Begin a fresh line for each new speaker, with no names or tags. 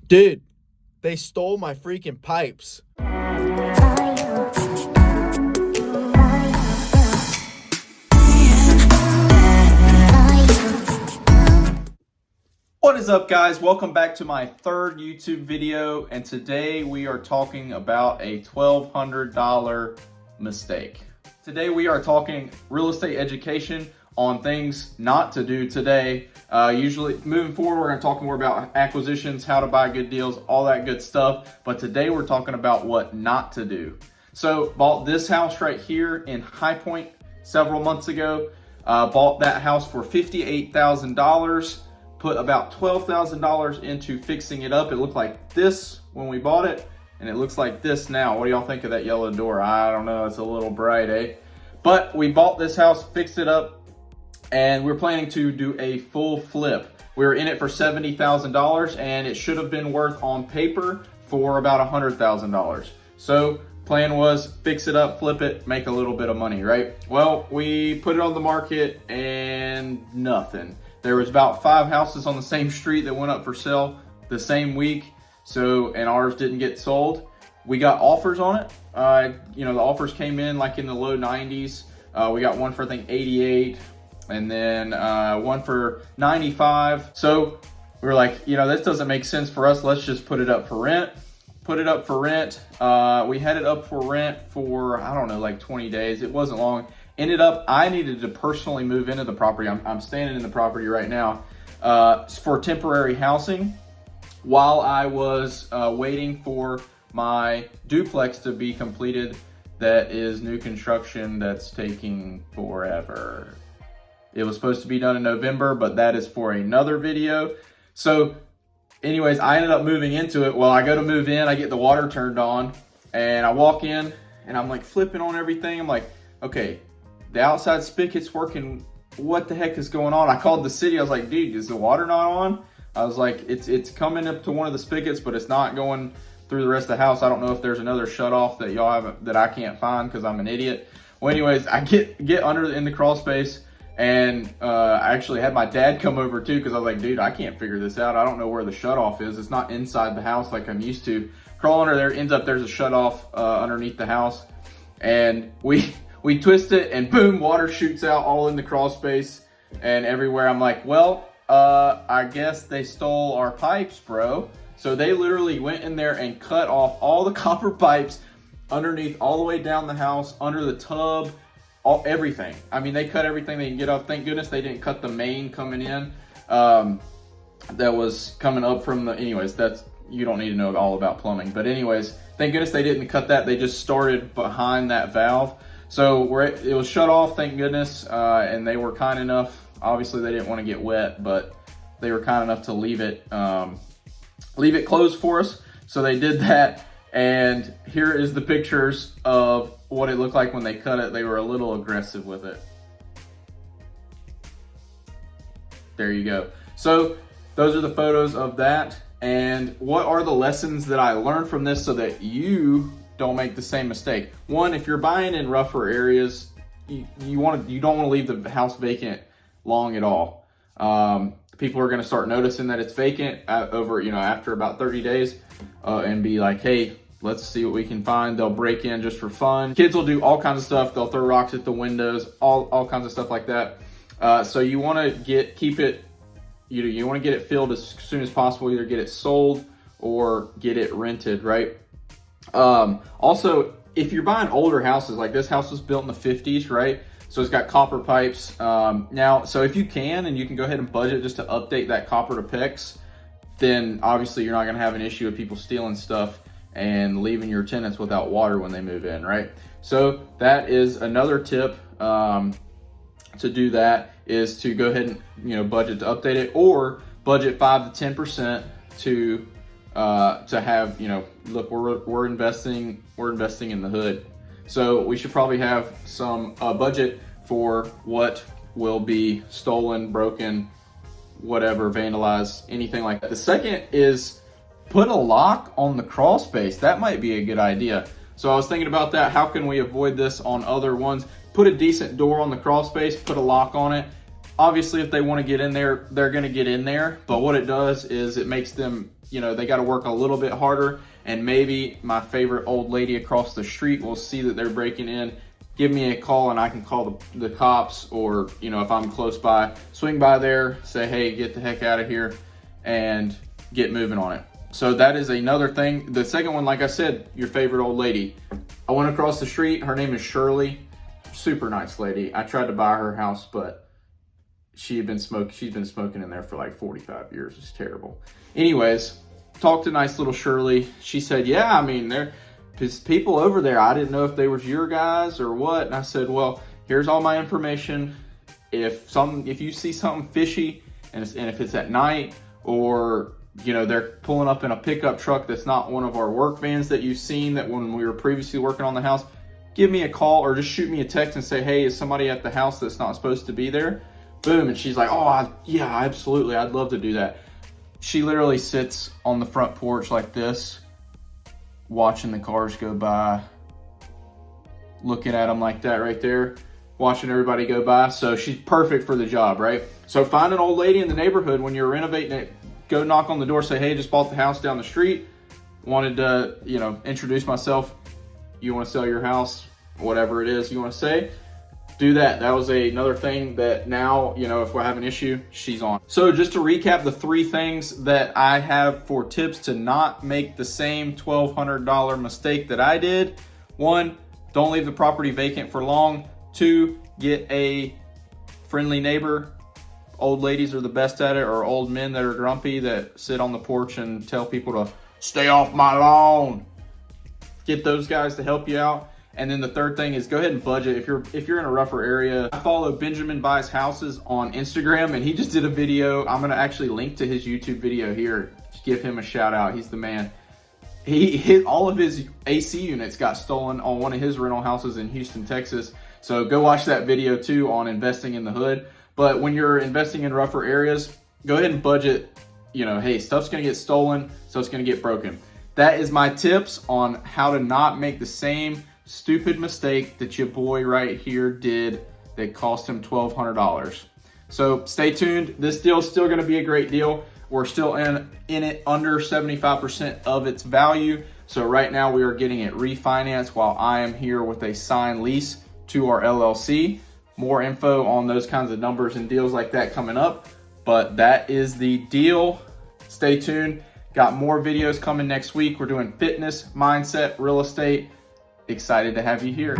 Dude, they stole my freaking pipes.
What is up, guys? Welcome back to my third YouTube video, and today we are talking about a $1,200 mistake. Today we are talking real estate education on things not to do today. Usually moving forward, we're going to talk more about acquisitions, how to buy good deals, all that good stuff. But today we're talking about what not to do. So bought this house right here in High Point several months ago. Bought that house for $58,000. Put about $12,000 into fixing it up. It looked like this when we bought it, and it looks like this now. What do y'all think of that yellow door? I don't know, it's a little bright, eh? But we bought this house, fixed it up, and we're planning to do a full flip. We were in it for $70,000, and it should have been worth on paper for about $100,000. So plan was fix it up, flip it, make a little bit of money, right? Well, we put it on the market and nothing. There was about 5 houses on the same street that went up for sale the same week. And ours didn't get sold. We got offers on it. The offers came in like in the low 90s. We got one for I think 88, and then one for 95. So we were like, this doesn't make sense for us. Let's just put it up for rent. Put it up for rent. We had it up for rent for, I don't know, like 20 days. It wasn't long. Ended up, I needed to personally move into the property. I'm standing in the property right now for temporary housing while I was waiting for my duplex to be completed. That is new construction that's taking forever. It was supposed to be done in November, but that is for another video. So anyways, I ended up moving into it. Well, I go to move in, I get the water turned on, and I walk in and I'm like flipping on everything. I'm like, okay, the outside spigot's working. What the heck is going on? I called the city. I was like, dude, is the water not on? I was like, it's coming up to one of the spigots, but it's not going through the rest of the house. I don't know if there's another shut off that y'all have that I can't find because I'm an idiot. Well, anyways, I get under in the crawl space, and I actually had my dad come over too because I was like, dude, I can't figure this out. I don't know where the shut off is. It's not inside the house like I'm used to. Crawl under there, ends up there's a shut off underneath the house, and we twist it and boom, water shoots out all in the crawl space and everywhere. I'm like, well, I guess they stole our pipes, bro. So they literally went in there and cut off all the copper pipes underneath, all the way down the house, under the tub, everything. I mean, they cut everything they can get off. Thank goodness they didn't cut the main coming in that was coming up from the, anyways, you don't need to know all about plumbing. But anyways, thank goodness they didn't cut that. They just started behind that valve. So it was shut off, thank goodness, and they were kind enough. Obviously, they didn't want to get wet, but they were kind enough to leave it closed for us. So they did that, and here is the pictures of what it looked like when they cut it. They were a little aggressive with it. There you go. So those are the photos of that. And what are the lessons that I learned from this so that you don't make the same mistake? One, if you're buying in rougher areas, you don't want to leave the house vacant long at all. People are going to start noticing that it's vacant after about 30 days and be like, hey, let's see what we can find. They'll break in just for fun. Kids will do all kinds of stuff. They'll throw rocks at the windows, all kinds of stuff like that. So you want to keep it, you want to get it filled as soon as possible. Either get it sold or get it rented, right? Also, if you're buying older houses, like this house was built in the 50s, right? So it's got copper pipes. So if you can go ahead and budget just to update that copper to PEX, then obviously you're not going to have an issue with people stealing stuff and leaving your tenants without water when they move in, right? So that is another tip to do that, is to go ahead and budget to update it, or budget 5 to 10% to have, look, we're investing in the hood. So we should probably have some budget for what will be stolen, broken, whatever, vandalized, anything like that. The second is put a lock on the crawl space. That might be a good idea. So I was thinking about that. How can we avoid this on other ones? Put a decent door on the crawl space, put a lock on it. Obviously, if they want to get in there, they're going to get in there. But what it does is it makes them you know, they got to work a little bit harder, and maybe my favorite old lady across the street will see that they're breaking in, give me a call, and I can call the cops, or, you know, if I'm close by, swing by there, say, hey, get the heck out of here, and get moving on it. So that is another thing. The second one, like I said, your favorite old lady. I went across the street. Her name is Shirley. Super nice lady. I tried to buy her house, but she's been smoking in there for like 45 years. It's terrible. Anyways, talked to nice little Shirley. She said, yeah, I mean, there's people over there. I didn't know if they was your guys or what. And I said, well, here's all my information. If you see something fishy, and if it's at night, or, you know, they're pulling up in a pickup truck that's not one of our work vans that you've seen that when we were previously working on the house, give me a call or just shoot me a text and say, hey, is somebody at the house that's not supposed to be there? Boom. And she's like, oh, yeah, absolutely. I'd love to do that. She literally sits on the front porch like this, watching the cars go by, looking at them like that right there, watching everybody go by. So she's perfect for the job, right? So find an old lady in the neighborhood when you're renovating it, go knock on the door, say, hey, just bought the house down the street, wanted to, you know, introduce myself. You want to sell your house, whatever it is you want to say, do that. That was another thing that now, you know, if we have an issue, she's on. So just to recap the 3 things that I have for tips to not make the same $1,200 mistake that I did. 1, don't leave the property vacant for long. 2, get a friendly neighbor. Old ladies are the best at it, or old men that are grumpy that sit on the porch and tell people to stay off my lawn. Get those guys to help you out. And then the third thing is go ahead and budget. If you're in a rougher area, I follow Benjamin Buys Houses on Instagram, and he just did a video. I'm gonna actually link to his YouTube video here. Just give him a shout out. He's the man. He hit all of his AC units got stolen on one of his rental houses in Houston, Texas. So go watch that video too on investing in the hood. But when you're investing in rougher areas, go ahead and budget. You know, hey, stuff's gonna get stolen, stuff's gonna get broken. That is my tips on how to not make the same stupid mistake that your boy right here did that cost him $1,200. So stay tuned. This deal is still gonna be a great deal. We're still in it under 75% of its value. So right now we are getting it refinanced while I am here with a signed lease to our LLC. More info on those kinds of numbers and deals like that coming up. But that is the deal. Stay tuned. Got more videos coming next week. We're doing fitness, mindset, real estate. Excited to have you here.